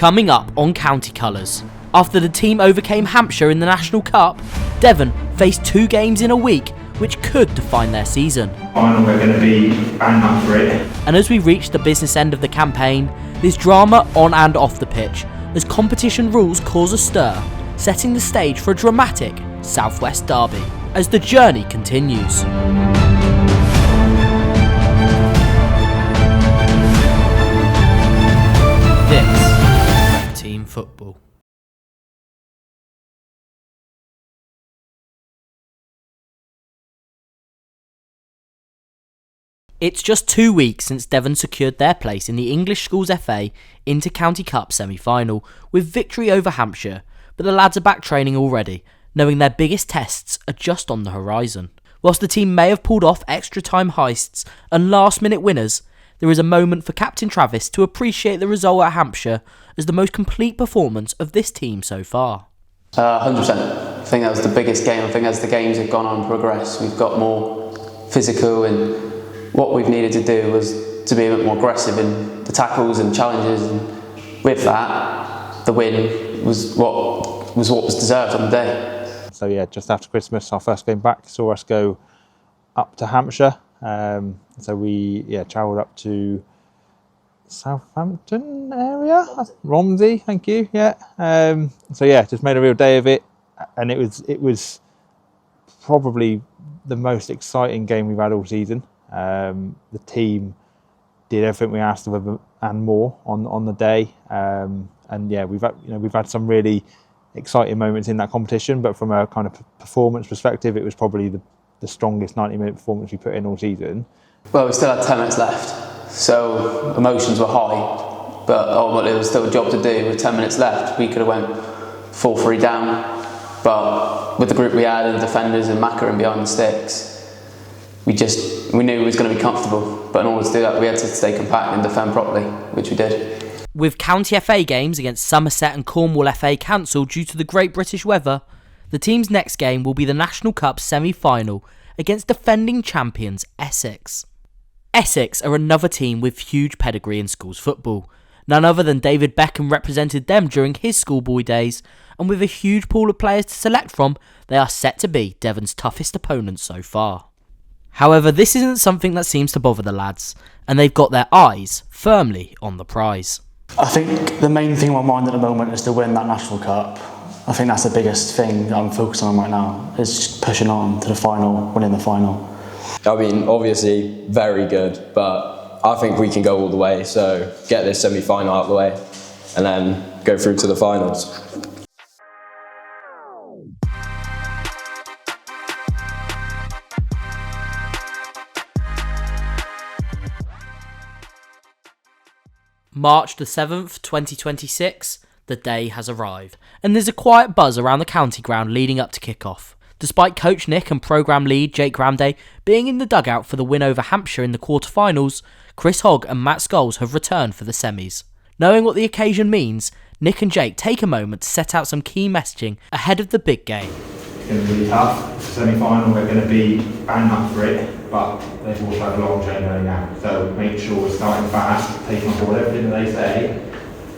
Coming up on County Colours, after the team overcame Hampshire in the National Cup, Devon faced 2 games in a week which could define their season. Final, we're going to be bang up for it. And as we reach the business end of the campaign, there's drama on and off the pitch as competition rules cause a stir, setting the stage for a dramatic Southwest derby as the journey continues. This is Team Football. It's just 2 weeks since Devon secured their place in the English Schools FA Inter-County Cup semi-final with victory over Hampshire, but the lads are back training already, knowing their biggest tests are just on the horizon. Whilst the team may have pulled off extra-time heists and last-minute winners, there is a moment for Captain Travis to appreciate the result at Hampshire as the most complete performance of this team so far. 100%. I think that was the biggest game. I think as the games have gone on and progressed, we've got more physical, and what we've needed to do was to be a bit more aggressive in the tackles and challenges, and with that, the win was what was deserved on the day. So yeah, just after Christmas, our first game back saw us go up to Hampshire. So we travelled up to Southampton area, Romsey, thank you. Just made a real day of it, and it was probably the most exciting game we've had all season. The team did everything we asked of them and more on the day, we've had some really exciting moments in that competition. But from a kind of performance perspective, it was probably the strongest 90-minute performance we put in all season. Well, we still had 10 minutes left, so emotions were high, but ultimately there was still a job to do. With 10 minutes left, we could have went 4-3 down, but with the group we had and defenders and Macca and behind the sticks, we knew it was going to be comfortable, but in order to do that we had to stay compact and defend properly, which we did. With County FA games against Somerset and Cornwall FA cancelled due to the Great British weather, the team's next game will be the National Cup semi-final against defending champions Essex. Essex are another team with huge pedigree in schools football. None other than David Beckham represented them during his schoolboy days, and with a huge pool of players to select from, they are set to be Devon's toughest opponents so far. However, this isn't something that seems to bother the lads, and they've got their eyes firmly on the prize. I think the main thing on my mind at the moment is to win that National Cup. I think that's the biggest thing that I'm focusing on right now, is just pushing on to the final, winning the final. I mean, obviously very good, but I think we can go all the way, so get this semi-final out of the way and then go through to the finals. March the 7th, 2026, the day has arrived, and there's a quiet buzz around the county ground leading up to kick-off. Despite Coach Nick and programme lead Jake Ramday being in the dugout for the win over Hampshire in the quarter-finals, Chris Hogg and Matt Scholes have returned for the semis. Knowing what the occasion means, Nick and Jake take a moment to set out some key messaging ahead of the big game. It's going to be tough. Semi-final, we're going to be bang up for it, but they've also had a long train going now. So make sure we're starting fast, taking on board everything that they say,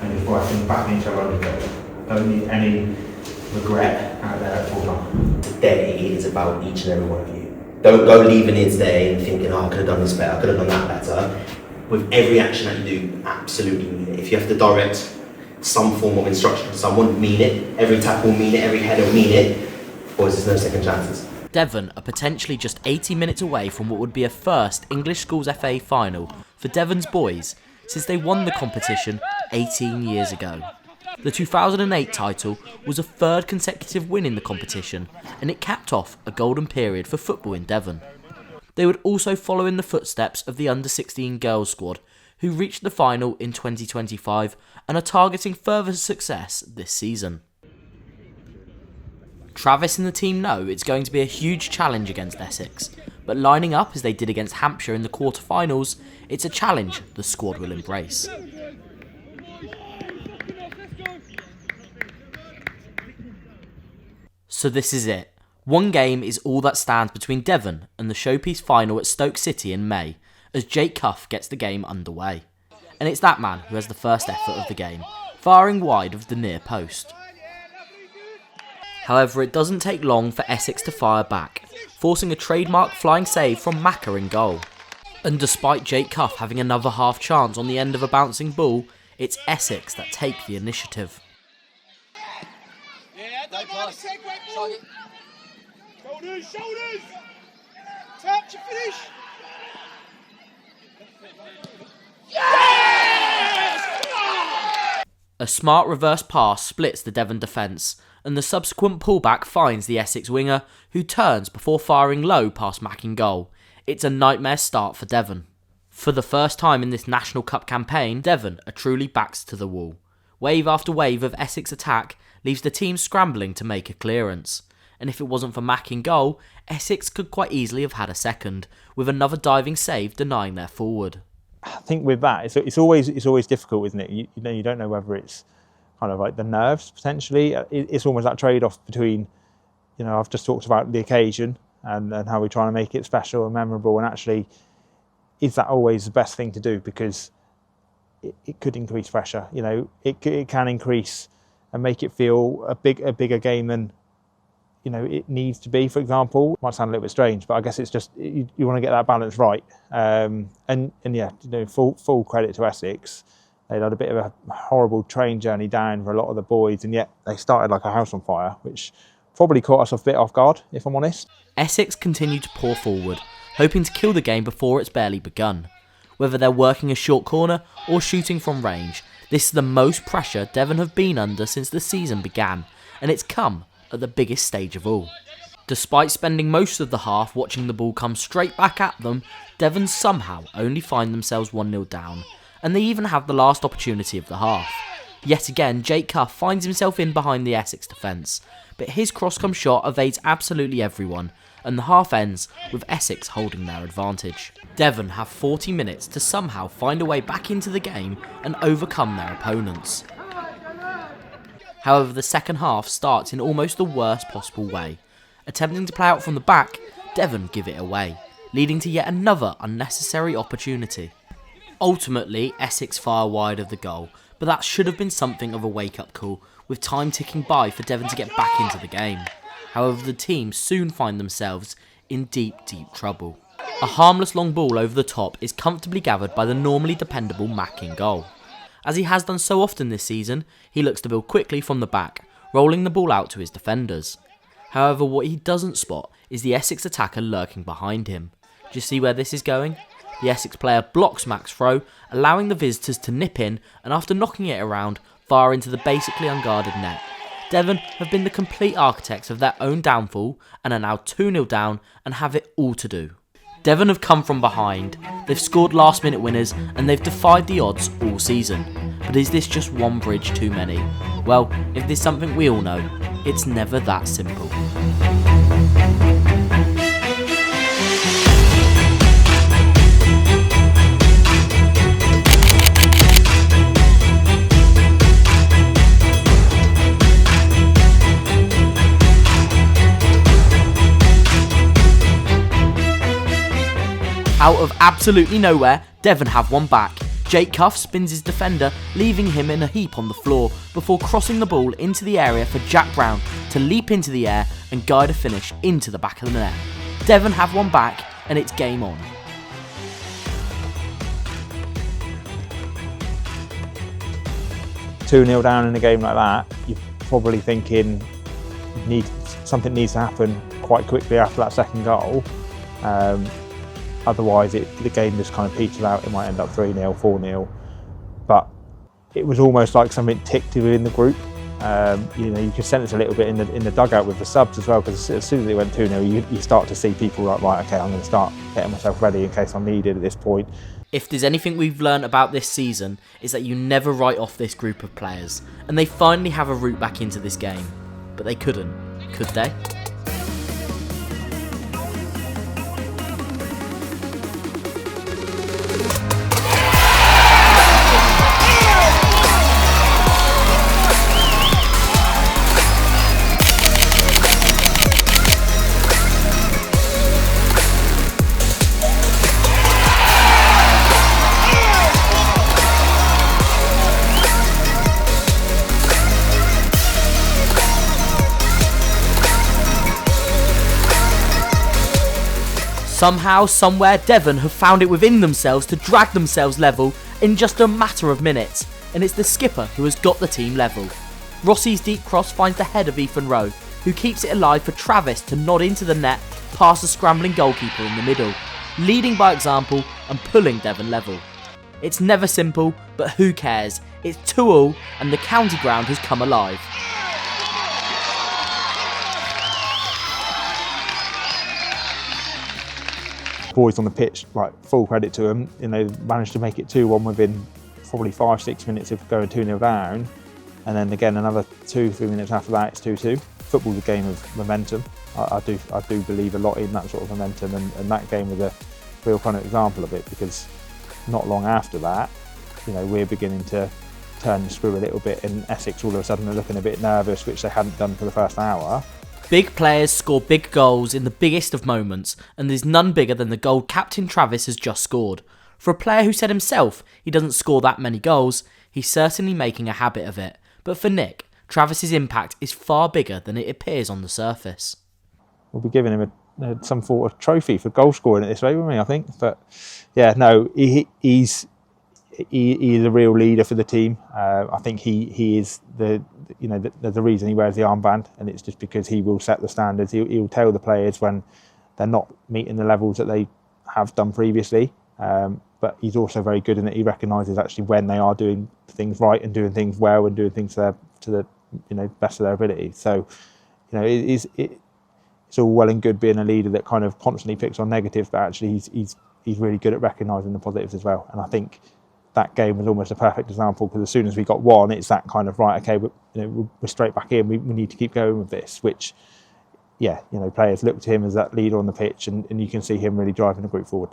and just working back into our own bit. Don't need any regret out there at full time. Today is about each and every one of you. Don't go leaving here today and thinking, I could have done this better, I could have done that better. With every action that you do, absolutely mean it. If you have to direct some form of instruction to someone, mean it. Every tackle, mean it. Every header, mean it. Or there's no second chances. Devon are potentially just 80 minutes away from what would be a first English Schools FA final for Devon's boys since they won the competition 18 years ago. The 2008 title was a third consecutive win in the competition, and it capped off a golden period for football in Devon. They would also follow in the footsteps of the under-16 girls squad, who reached the final in 2025 and are targeting further success this season. Travis and the team know it's going to be a huge challenge against Essex, but lining up as they did against Hampshire in the quarter-finals, it's a challenge the squad will embrace. So this is it. One game is all that stands between Devon and the showpiece final at Stoke City in May, as Jake Cuff gets the game underway. And it's that man who has the first effort of the game, firing wide of the near post. However, it doesn't take long for Essex to fire back, forcing a trademark flying save from Macca in goal. And despite Jake Cuff having another half chance on the end of a bouncing ball, it's Essex that take the initiative. Shoulders! Touch and finish! A smart reverse pass splits the Devon defence, and the subsequent pullback finds the Essex winger, who turns before firing low past Mack in goal. It's a nightmare start for Devon. For the first time in this National Cup campaign, Devon are truly backs to the wall. Wave after wave of Essex attack leaves the team scrambling to make a clearance. And if it wasn't for Mack in goal, Essex could quite easily have had a second, with another diving save denying their forward. I think with that, it's always difficult, isn't it? You don't know whether it's kind of like the nerves potentially. It's almost that trade-off between, I've just talked about the occasion and how we're trying to make it special and memorable, and actually, is that always the best thing to do? Because it could increase pressure. It can increase and make it feel a bigger game than it needs to be. For example, it might sound a little bit strange, but I guess it's just you want to get that balance right. Full credit to Essex. They'd had a bit of a horrible train journey down for a lot of the boys, and yet they started like a house on fire, which probably caught us a bit off guard, if I'm honest. Essex continued to pour forward, hoping to kill the game before it's barely begun. Whether they're working a short corner or shooting from range, this is the most pressure Devon have been under since the season began, and it's come at the biggest stage of all. Despite spending most of the half watching the ball come straight back at them, Devon somehow only find themselves 1-0 down, and they even have the last opportunity of the half. Yet again, Jake Cuff finds himself in behind the Essex defence, but his cross-come shot evades absolutely everyone, and the half ends with Essex holding their advantage. Devon have 40 minutes to somehow find a way back into the game and overcome their opponents. However, the second half starts in almost the worst possible way. Attempting to play out from the back, Devon give it away, leading to yet another unnecessary opportunity. Ultimately, Essex fire wide of the goal, but that should have been something of a wake-up call, with time ticking by for Devon to get back into the game. However, the team soon find themselves in deep trouble. A harmless long ball over the top is comfortably gathered by the normally dependable Mack in goal. As he has done so often this season, he looks to build quickly from the back, rolling the ball out to his defenders. However, what he doesn't spot is the Essex attacker lurking behind him. Do you see where this is going? The Essex player blocks Mack's throw, allowing the visitors to nip in, and after knocking it around, far into the basically unguarded net. Devon have been the complete architects of their own downfall and are now 2-0 down and have it all to do. Devon have come from behind, they've scored last minute winners and they've defied the odds all season. But is this just one bridge too many? Well, if there's something we all know, it's never that simple. Out of absolutely nowhere, Devon have one back. Jake Cuff spins his defender, leaving him in a heap on the floor, before crossing the ball into the area for Jack Brown to leap into the air and guide a finish into the back of the net. Devon have one back, and it's game on. "2-0 down in a game like that, you're probably thinking something needs to happen quite quickly after that second goal. Otherwise, the game just kind of peters out. It might end up 3-0, 4-0. But it was almost like something ticked within the group. You could sense a little bit in the dugout with the subs as well, because as soon as it went 2-0, you start to see people like, right, okay, I'm going to start getting myself ready in case I'm needed at this point. If there's anything we've learned about this season, is that you never write off this group of players. And they finally have a route back into this game. But they couldn't, could they? Somehow, somewhere, Devon have found it within themselves to drag themselves level in just a matter of minutes, and it's the skipper who has got the team level. Rossi's deep cross finds the head of Ethan Rowe, who keeps it alive for Travis to nod into the net past the scrambling goalkeeper in the middle, leading by example and pulling Devon level. It's never simple, but who cares? It's 2-2 and the county ground has come alive. Boys on the pitch, like, full credit to them, managed to make it 2-1 within probably 5-6 minutes of going 2-0 down, and then again another 2-3 minutes after that it's 2-2. Football's a game of momentum. I do believe a lot in that sort of momentum, and that game was a real kind of example of it, because not long after that, we're beginning to turn the screw a little bit, and Essex all of a sudden are looking a bit nervous, which they hadn't done for the first hour. Big players score big goals in the biggest of moments, and there's none bigger than the goal Captain Travis has just scored. For a player who said himself he doesn't score that many goals, he's certainly making a habit of it. But for Nick, Travis's impact is far bigger than it appears on the surface. We'll be giving him some sort of trophy for goal scoring at this rate, won't we, I think? But yeah, no, he's a real leader for the team. I think he is there's a reason he wears the armband, and it's just because he will set the standards. He'll tell the players when they're not meeting the levels that they have done previously. But he's also very good in that he recognises actually when they are doing things right and doing things well and doing things to the best of their ability. So it's all well and good being a leader that kind of constantly picks on negatives, but actually he's really good at recognising the positives as well. And I think that game was almost a perfect example, because as soon as we got one, it's that kind of, right, okay, we're straight back in. We need to keep going with this, which, players look to him as that leader on the pitch, and you can see him really driving the group forward.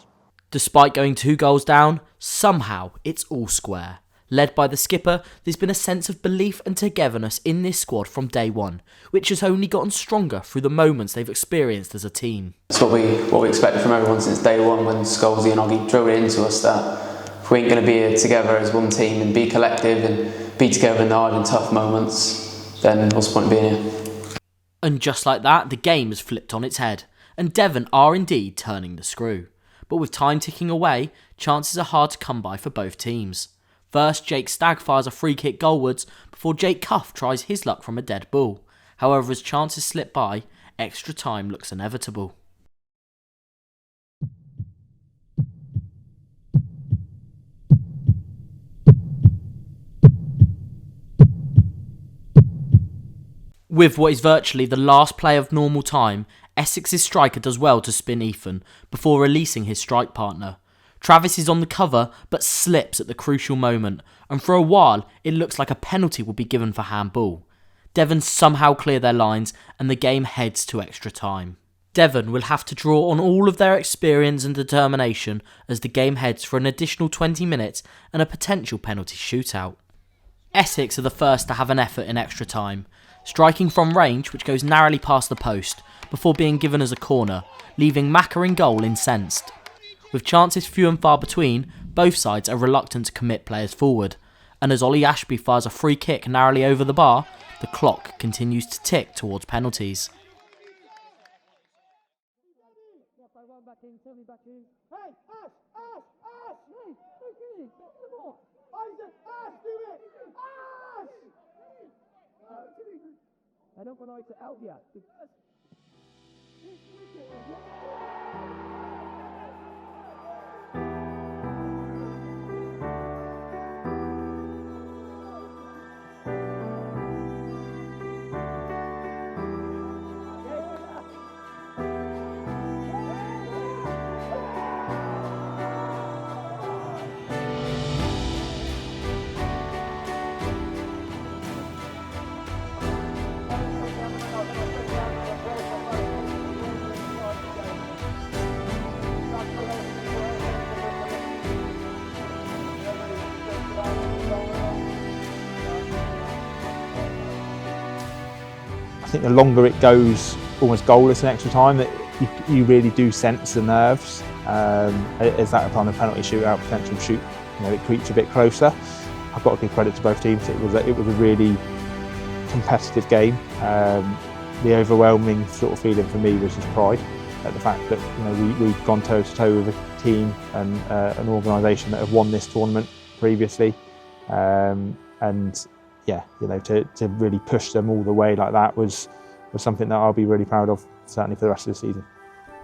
Despite going 2 goals down, somehow it's all square. Led by the skipper, there's been a sense of belief and togetherness in this squad from day one, which has only gotten stronger through the moments they've experienced as a team. It's what we expected from everyone since day one, when Scholesy and Oggy drilled it into us that if we ain't going to be here together as one team and be collective and be together in the hard and tough moments, then what's the point of being here? And just like that, the game has flipped on its head, and Devon are indeed turning the screw. But with time ticking away, chances are hard to come by for both teams. First, Jake Stagg fires a free kick goalwards before Jake Cuff tries his luck from a dead ball. However, as chances slip by, extra time looks inevitable. With what is virtually the last play of normal time, Essex's striker does well to spin Ethan before releasing his strike partner. Travis is on the cover but slips at the crucial moment, and for a while it looks like a penalty will be given for handball. Devon somehow clear their lines and the game heads to extra time. Devon will have to draw on all of their experience and determination as the game heads for an additional 20 minutes and a potential penalty shootout. Essex are the first to have an effort in extra time, striking from range which goes narrowly past the post before being given as a corner, leaving Macca in goal incensed. With chances few and far between, both sides are reluctant to commit players forward, and as Ollie Ashby fires a free kick narrowly over the bar, the clock continues to tick towards penalties. I don't want to help you. I think the longer it goes almost goalless in extra time, that you really do sense the nerves as that kind of penalty shootout, potential shoot, it creeps a bit closer. I've got to give credit to both teams. It was a really competitive game. The overwhelming sort of feeling for me was just pride. at the fact that we've gone toe to toe with a team and an organisation that have won this tournament previously, and yeah, to really push them all the way like that was something that I'll be really proud of, certainly for the rest of the season.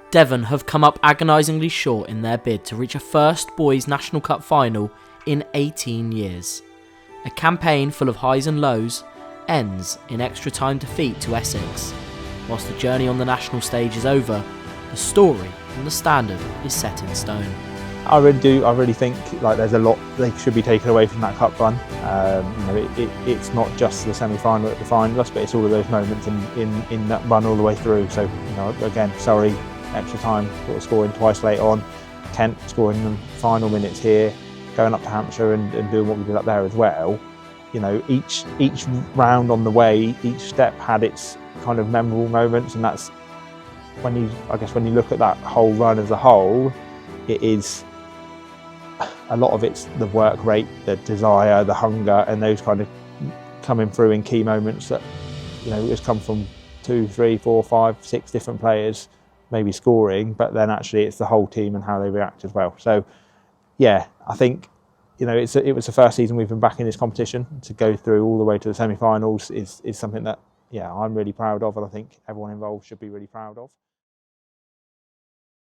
Devon have come up agonisingly short in their bid to reach a first Boys National Cup final in 18 years. A campaign full of highs and lows ends in extra time defeat to Essex. Whilst the journey on the national stage is over, the story and the standard is set in stone. I really do. I really think there's a lot they should be taken away from that cup run. It's not just the semi-final that defined us, but it's all of those moments in that run all the way through. So again, Surrey, extra time, sort of scoring twice late on, Kent scoring the final minutes here, going up to Hampshire and doing what we did up there as well. Each round on the way, each step had its kind of memorable moments, and that's when you look at that whole run as a whole, it is a lot of it's the work rate, the desire, the hunger, and those kind of coming through in key moments that it's come from 2, 3, 4, 5, 6 different players maybe scoring, but then actually it's the whole team and how they react as well. So yeah, I think it was the first season we've been back in this competition. To go through all the way to the semi-finals is something that I'm really proud of, and I think everyone involved should be really proud of.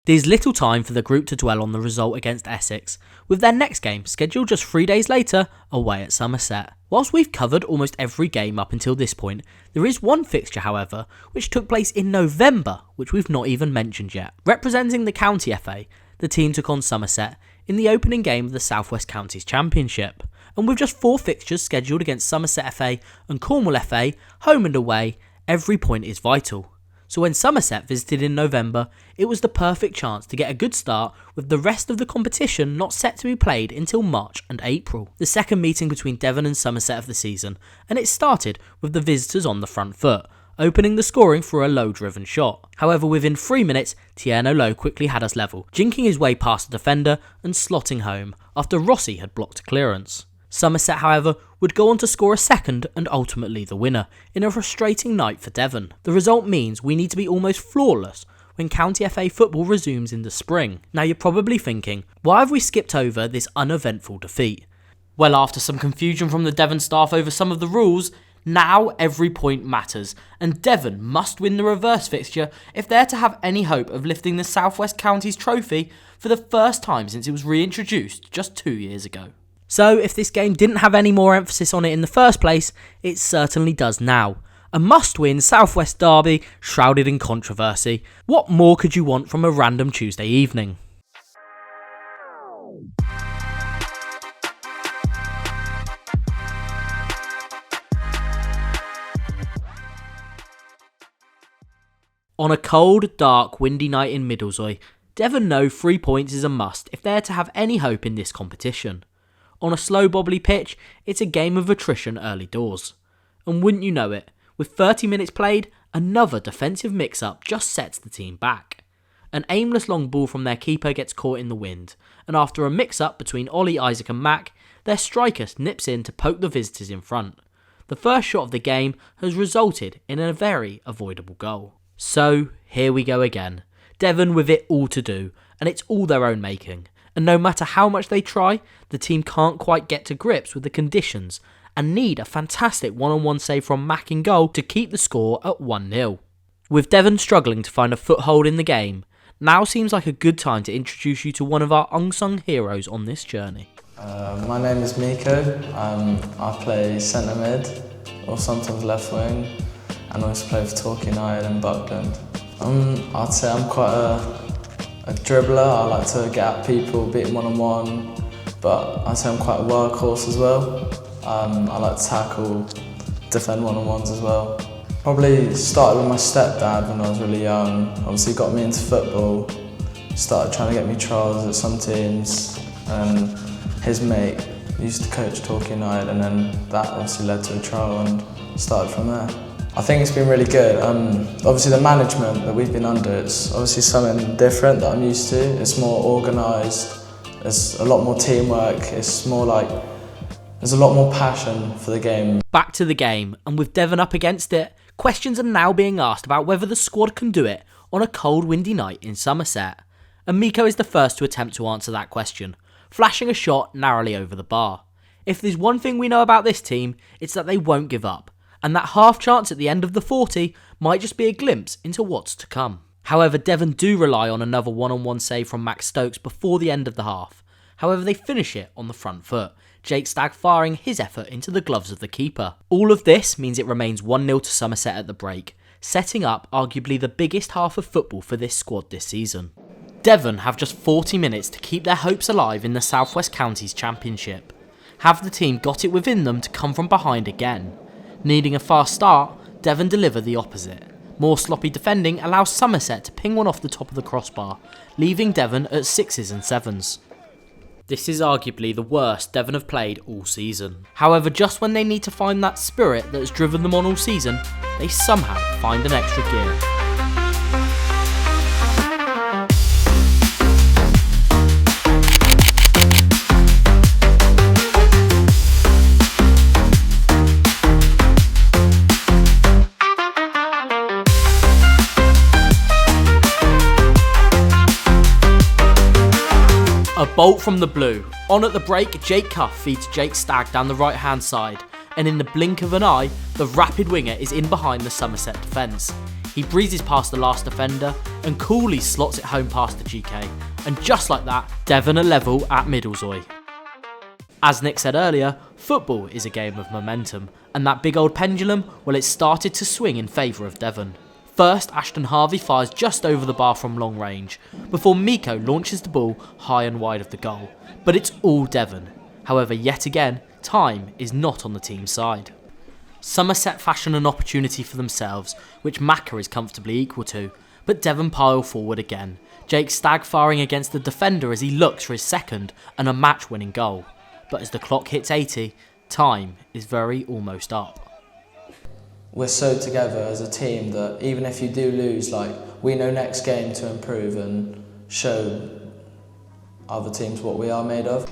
There's little time for the group to dwell on the result against Essex, with their next game scheduled just 3 days later away at Somerset. Whilst we've covered almost every game up until this point, there is one fixture, however, which took place in November, which we've not even mentioned yet. Representing the County FA, the team took on Somerset in the opening game of the South West Counties Championship. And with just 4 fixtures scheduled against Somerset FA and Cornwall FA, home and away, every point is vital. So when Somerset visited in November, it was the perfect chance to get a good start, with the rest of the competition not set to be played until March and April. The second meeting between Devon and Somerset of the season, and it started with the visitors on the front foot, opening the scoring through a low-driven shot. However, within 3 minutes, Tierno Lowe quickly had us level, jinking his way past the defender and slotting home after Rossi had blocked a clearance. Somerset, however, would go on to score a second and ultimately the winner, in a frustrating night for Devon. The result means we need to be almost flawless when County FA football resumes in the spring. Now you're probably thinking, why have we skipped over this uneventful defeat? Well, after some confusion from the Devon staff over some of the rules, now every point matters, and Devon must win the reverse fixture if they're to have any hope of lifting the South West Counties trophy for the first time since it was reintroduced just 2 years ago. So if this game didn't have any more emphasis on it in the first place, it certainly does now. A must-win South West derby shrouded in controversy. What more could you want from a random Tuesday evening? On a cold, dark, windy night in Middlesoy, Devon know 3 points is a must if they're to have any hope in this competition. On a slow bobbly pitch, it's a game of attrition early doors. And wouldn't you know it, with 30 minutes played, another defensive mix-up just sets the team back. An aimless long ball from their keeper gets caught in the wind, and after a mix-up between Ollie, Isaac and Mac, their striker nips in to poke the visitors in front. The first shot of the game has resulted in a very avoidable goal. So, here we go again. Devon with it all to do, and it's all their own making. And no matter how much they try, the team can't quite get to grips with the conditions and need a fantastic one-on-one save from Mac in goal to keep the score at 1-0. With Devon struggling to find a foothold in the game, now seems like a good time to introduce you to one of our unsung heroes on this journey. My name is Miko. I play centre mid or sometimes left wing, and also play for Torquay United and Buckland. I'd say I'm quite a dribbler. I like to get at people, beat them one-on-one, but I'd say I'm quite a workhorse as well. I like to tackle, defend one-on-ones as well. Probably started with my stepdad when I was really young. Obviously got me into football, started trying to get me trials at some teams, and his mate used to coach Torquay United, and then that obviously led to a trial and started from there. I think it's been really good. Obviously the management that we've been under, it's obviously something different that I'm used to. It's more organised, there's a lot more teamwork, it's more like, there's a lot more passion for the game. Back to the game, and with Devon up against it, questions are now being asked about whether the squad can do it on a cold windy night in Somerset? And Miko is the first to attempt to answer that question, flashing a shot narrowly over the bar. If there's one thing we know about this team, it's that they won't give up, and that half chance at the end of the 40 might just be a glimpse into what's to come. However, Devon do rely on another one-on-one save from Max Stokes before the end of the half. However, they finish it on the front foot, Jake Stagg firing his effort into the gloves of the keeper. All of this means it remains 1-0 to Somerset at the break, setting up arguably the biggest half of football for this squad this season. Devon have just 40 minutes to keep their hopes alive in the South West Counties Championship. Have the team got it within them to come from behind again? Needing a fast start, Devon deliver the opposite. More sloppy defending allows Somerset to ping one off the top of the crossbar, leaving Devon at 6s and 7s. This is arguably the worst Devon have played all season. However, just when they need to find that spirit that has driven them on all season, they somehow find an extra gear. A bolt from the blue. On at the break, Jake Cuff feeds Jake Stagg down the right hand side, and in the blink of an eye, the rapid winger is in behind the Somerset defence. He breezes past the last defender and coolly slots it home past the GK, and just like that, Devon are level at Middlezoy. As Nick said earlier, football is a game of momentum, and that big old pendulum, well, it started to swing in favour of Devon. First, Ashton Harvey fires just over the bar from long range, before Miko launches the ball high and wide of the goal. But it's all Devon. However, yet again, time is not on the team's side. Somerset fashion an opportunity for themselves, which Macca is comfortably equal to, but Devon pile forward again, Jake Stagg firing against the defender as he looks for his second and a match-winning goal. But as the clock hits 80, time is very almost up. We're so together as a team that even if you do lose, we know next game to improve and show other teams what we are made of.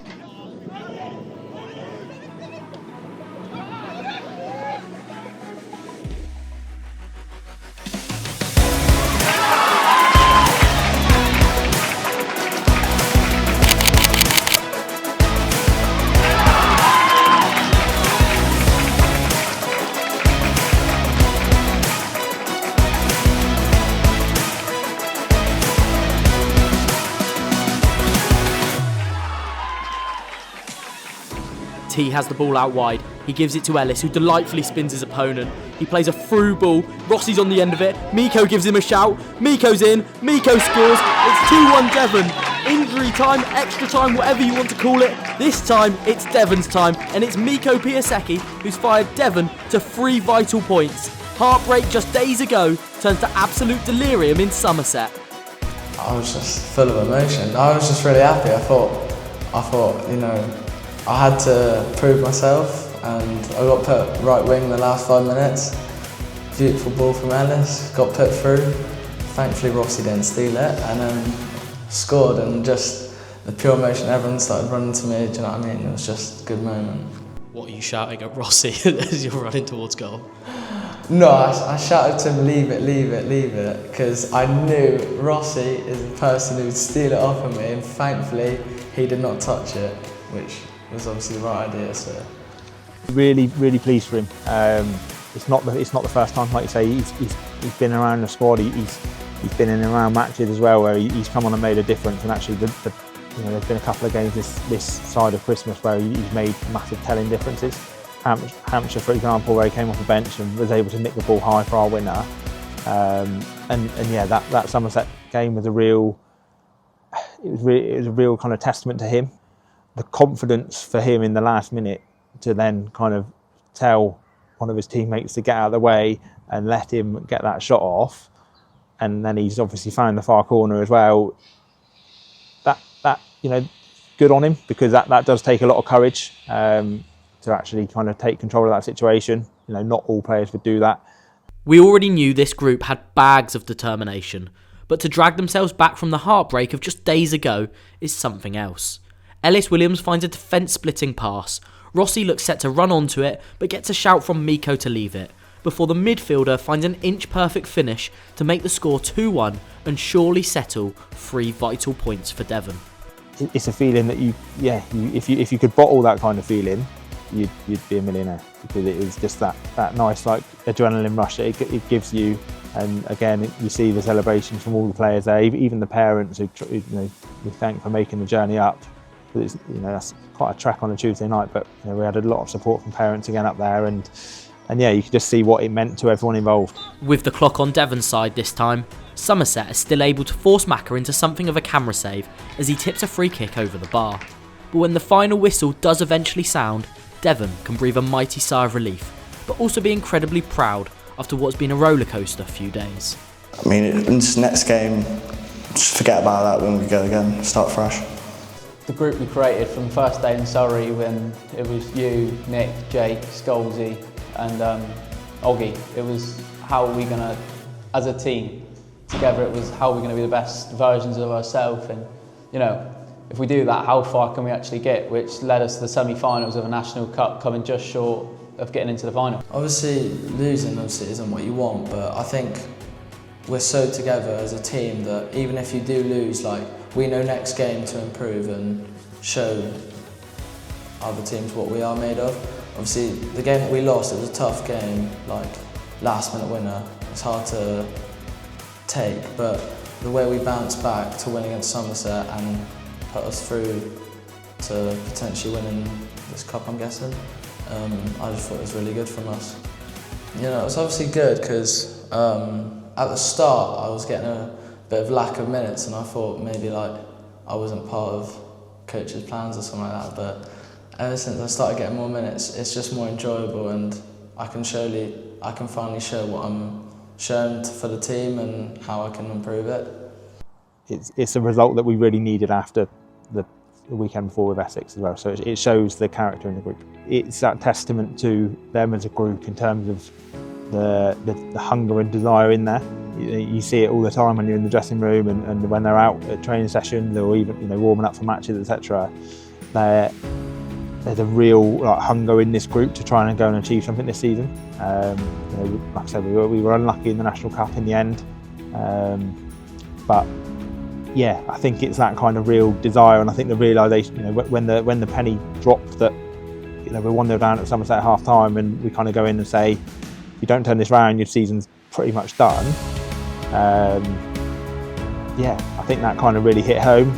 T has the ball out wide. He gives it to Ellis, who delightfully spins his opponent. He plays a through ball. Rossi's on the end of it. Miko gives him a shout. Miko's in. Miko scores. It's 2-1 Devon. Injury time, extra time, whatever you want to call it. This time, it's Devon's time, and it's Miko Piasecki who's fired Devon to 3 vital points. Heartbreak just days ago turns to absolute delirium in Somerset. I was just full of emotion. I was just really happy. I thought, I had to prove myself, and I got put right wing in the last 5 minutes. Beautiful ball from Ellis, got put through. Thankfully Rossi didn't steal it, and then scored, and just the pure emotion, everyone started running to me, do you know what I mean? It was just a good moment. What are you shouting at Rossi as you're running towards goal? No, I shouted to him, leave it, leave it, leave it, because I knew Rossi is the person who would steal it off of me, and thankfully he did not touch it, which was obviously the right idea. So really pleased for him. It's not the first time, like you say, he's been around the squad. He's been in and around matches as well where he's come on and made a difference. And actually, there's been a couple of games this side of Christmas where he's made massive telling differences. Hampshire, for example, where he came off the bench and was able to nick the ball high for our winner. That Somerset game was a real kind of testament to him. The confidence for him in the last minute to then kind of tell one of his teammates to get out of the way and let him get that shot off, and then he's obviously found the far corner as well. That good on him, because that does take a lot of courage to actually kind of take control of that situation. Not all players would do that. We already knew this group had bags of determination, but to drag themselves back from the heartbreak of just days ago is something else. Ellis Williams finds a defence-splitting pass. Rossi looks set to run onto it, but gets a shout from Miko to leave it. before the midfielder finds an inch-perfect finish to make the score 2-1 and surely settle 3 vital points for Devon. It's a feeling that if you could bottle that kind of feeling, you'd be a millionaire, because it is just that nice adrenaline rush that it gives you. And again, you see the celebrations from all the players there, even the parents who we thank for making the journey up. It's, that's quite a trek on a Tuesday night, but we had a lot of support from parents again up there, and yeah, you could just see what it meant to everyone involved. With the clock on Devon's side this time, Somerset is still able to force Macca into something of a camera save as he tips a free kick over the bar. But when the final whistle does eventually sound, Devon can breathe a mighty sigh of relief, but also be incredibly proud after what's been a rollercoaster few days. I mean, in this next game, just forget about that when we go again, start fresh. The group we created from first day in Surrey, when it was you, Nick, Jake, Scholesy and Oggy. It was how are we going to, as a team, together, it was how are we going to be the best versions of ourselves, and if we do that, how far can we actually get, which led us to the semi-finals of a National Cup, coming just short of getting into the final. Obviously, losing isn't what you want, but I think we're so together as a team that even if you do lose, we know next game to improve and show other teams what we are made of. Obviously, the game that we lost, it was a tough game, last minute winner. It's hard to take, but the way we bounced back to win against Somerset and put us through to potentially winning this cup, I'm guessing, I just thought it was really good from us. It was obviously good because at the start I was getting a bit of lack of minutes, and I thought maybe I wasn't part of coach's plans or something like that, but ever since I started getting more minutes, it's just more enjoyable, and I can finally show what I'm showing for the team and how I can improve it. It's a result that we really needed after the weekend before with Essex as well, so it shows the character in the group. It's that testament to them as a group in terms of the hunger and desire in there. You see it all the time when you're in the dressing room and when they're out at training sessions or even warming up for matches, etc. There's a real hunger in this group to try and go and achieve something this season. Like I said, we were unlucky in the National Cup in the end, but yeah, I think it's that kind of real desire, and I think the realisation, when the penny dropped that we're 1-0 down at Somerset at half time, and we kind of go in and say, if you don't turn this round, your season's pretty much done. Yeah, I think that kind of really hit home.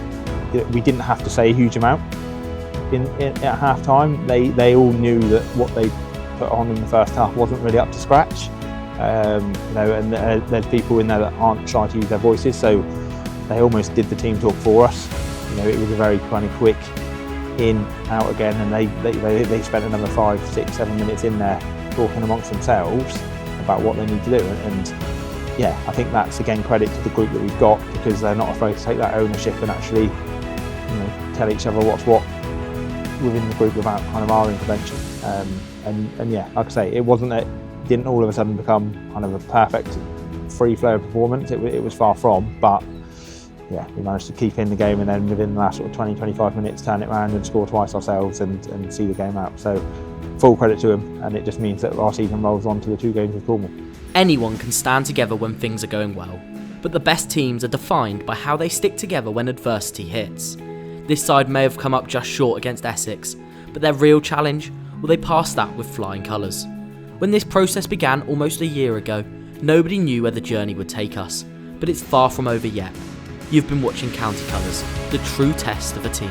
We didn't have to say a huge amount at half time. They all knew that what they put on in the first half wasn't really up to scratch. And there's people in there that aren't shy to use their voices, so they almost did the team talk for us. It was a very kind of quick in, out again, and they spent another 5, 6, 7 minutes in there talking amongst themselves about what they need to do. And yeah, I think that's again credit to the group that we've got, because they're not afraid to take that ownership and actually tell each other what's what within the group without kind of our intervention. And yeah, like I say, it didn't all of a sudden become kind of a perfect free flow performance. It was far from, but yeah, we managed to keep in the game, and then within the last 20-25 minutes turn it around and score twice ourselves and see the game out. So full credit to them, and it just means that our season rolls on to the 2 games with Cornwall. Anyone can stand together when things are going well, but the best teams are defined by how they stick together when adversity hits. This side may have come up just short against Essex, but their real challenge, they passed that with flying colours. When this process began almost a year ago, nobody knew where the journey would take us, but it's far from over yet. You've been watching County Colours, the true test of a team.